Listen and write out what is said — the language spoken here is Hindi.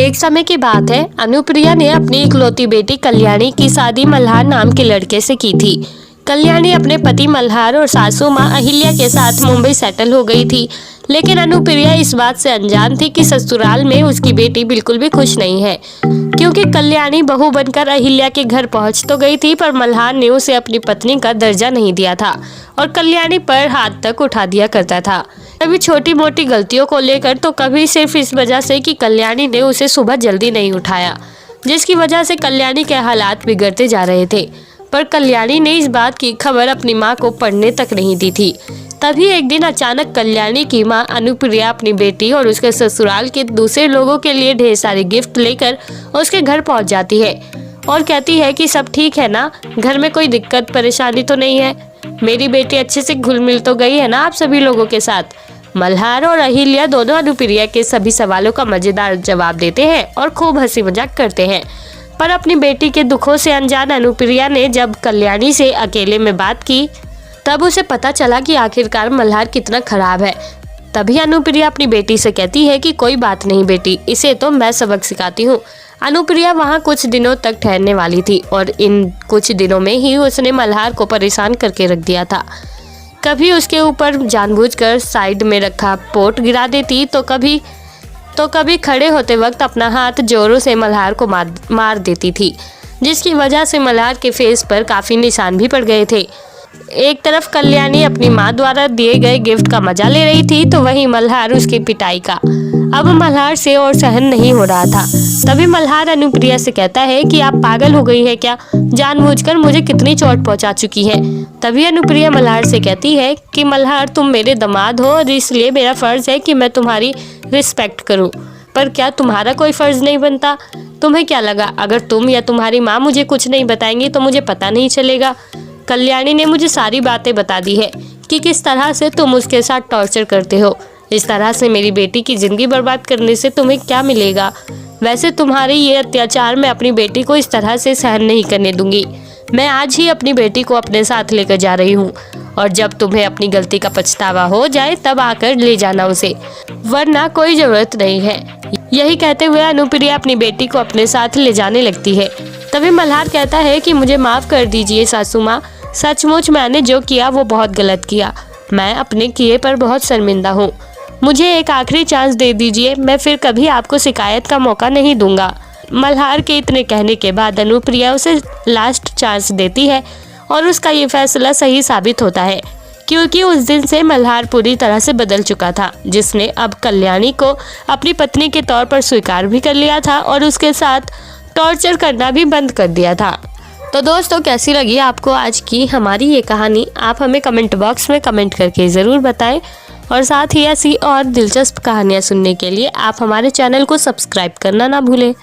एक समय की बात है, अनुप्रिया ने अपनी इकलौती बेटी कल्याणी की शादी मल्हार नाम के लड़के से की थी। कल्याणी अपने पति मल्हार और सासू माँ अहिल्या के साथ मुंबई सेटल हो गई थी, लेकिन अनुप्रिया इस बात से अनजान थी कि ससुराल में उसकी बेटी बिल्कुल भी खुश नहीं है, क्योंकि कल्याणी बहू बनकर अहिल्या के घर पहुंच तो गई थी, पर मल्हार ने उसे अपनी पत्नी का दर्जा नहीं दिया था और कल्याणी पर हाथ तक उठा दिया करता था। कभी छोटी मोटी गलतियों को लेकर तो कभी सिर्फ इस वजह से कि कल्याणी ने उसे सुबह जल्दी नहीं उठाया, जिसकी वजह से कल्याणी के हालात बिगड़ते जा रहे थे। पर कल्याणी ने इस बात की खबर अपनी माँ को पढ़ने तक नहीं दी थी। तभी एक दिन अचानक कल्याणी की माँ अनुप्रिया अपनी बेटी और उसके ससुराल के दूसरे लोगों के लिए ढेर सारे गिफ्ट लेकर उसके घर पहुंच जाती है और कहती है कि सब ठीक है ना, घर में कोई दिक्कत परेशानी तो नहीं है, मेरी बेटी अच्छे से घुल मिल तो गई है ना आप सभी लोगों के साथ। मल्हार और अहिल्या दोनों अनुप्रिया के सभी सवालों का मजेदार जवाब देते हैं और खूब हंसी मजाक करते हैं। पर अपनी बेटी के दुखों से अनजान अनुप्रिया ने जब कल्याणी से अकेले में बात की, तब उसे पता चला कि आखिरकार मल्हार कितना खराब है। तभी अनुप्रिया अपनी बेटी से कहती है कि कोई बात नहीं बेटी, इसे तो मैं सबक सिखाती हूँ। अनुप्रिया वहाँ कुछ दिनों तक ठहरने वाली थी और इन कुछ दिनों में ही उसने मल्हार को परेशान करके रख दिया था। कभी उसके ऊपर जानबूझकर साइड में रखा पोट गिरा देती, तो कभी खड़े होते वक्त अपना हाथ जोरों से मल्हार को मार देती थी, जिसकी वजह से मल्हार के फेस पर काफ़ी निशान भी पड़ गए थे। एक तरफ कल्याणी अपनी माँ द्वारा दिए गए गिफ्ट का मजा ले रही थी, तो वहीं मल्हार उसकी पिटाई का। अब मल्हार से और सहन नहीं हो रहा था। तभी मल्हार अनुप्रिया से कहता है कि आप पागल हो गई है क्या, जानबूझकर मुझे कितनी चोट पहुंचा चुकी है। तभी अनुप्रिया मल्हार से कहती है कि मल्हार तुम मेरे दामाद हो और इसलिए मेरा फर्ज है कि मैं तुम्हारी रिस्पेक्ट करूं, पर क्या तुम्हारा कोई फर्ज नहीं बनता? तुम्हें क्या लगा अगर तुम या तुम्हारी माँ मुझे कुछ नहीं बताएंगी तो मुझे पता नहीं चलेगा? कल्याणी ने मुझे सारी बातें बता दी है कि किस तरह से तुम उसके साथ टॉर्चर करते हो। इस तरह से मेरी बेटी की जिंदगी बर्बाद करने से तुम्हें क्या मिलेगा? वैसे तुम्हारे ये अत्याचार मैं अपनी बेटी को इस तरह से सहन नहीं करने दूंगी। मैं आज ही अपनी बेटी को अपने साथ लेकर जा रही हूँ और जब तुम्हें अपनी गलती का पछतावा हो जाए तब आकर ले जाना उसे, वरना कोई जरूरत नहीं है। यही कहते हुए अनुप्रिया अपनी बेटी को अपने साथ ले जाने लगती है। तभी मल्हार कहता है कि मुझे माफ़ कर दीजिए सासू माँ, सचमुच मैंने जो किया वो बहुत गलत किया। मैं अपने किए पर बहुत शर्मिंदा हूँ। मुझे एक आखिरी चांस दे दीजिए, मैं फिर कभी आपको शिकायत का मौका नहीं दूंगा। मल्हार के इतने कहने के बाद अनुप्रिया उसे लास्ट चांस देती है और उसका ये फैसला सही साबित होता है, क्योंकि उस दिन से मल्हार पूरी तरह से बदल चुका था, जिसने अब कल्याणी को अपनी पत्नी के तौर पर स्वीकार भी कर लिया था और उसके साथ टॉर्चर करना भी बंद कर दिया था। तो दोस्तों, कैसी लगी आपको आज की हमारी ये कहानी? आप हमें कमेंट बॉक्स में कमेंट करके ज़रूर बताएं और साथ ही ऐसी और दिलचस्प कहानियाँ सुनने के लिए आप हमारे चैनल को सब्सक्राइब करना ना भूलें।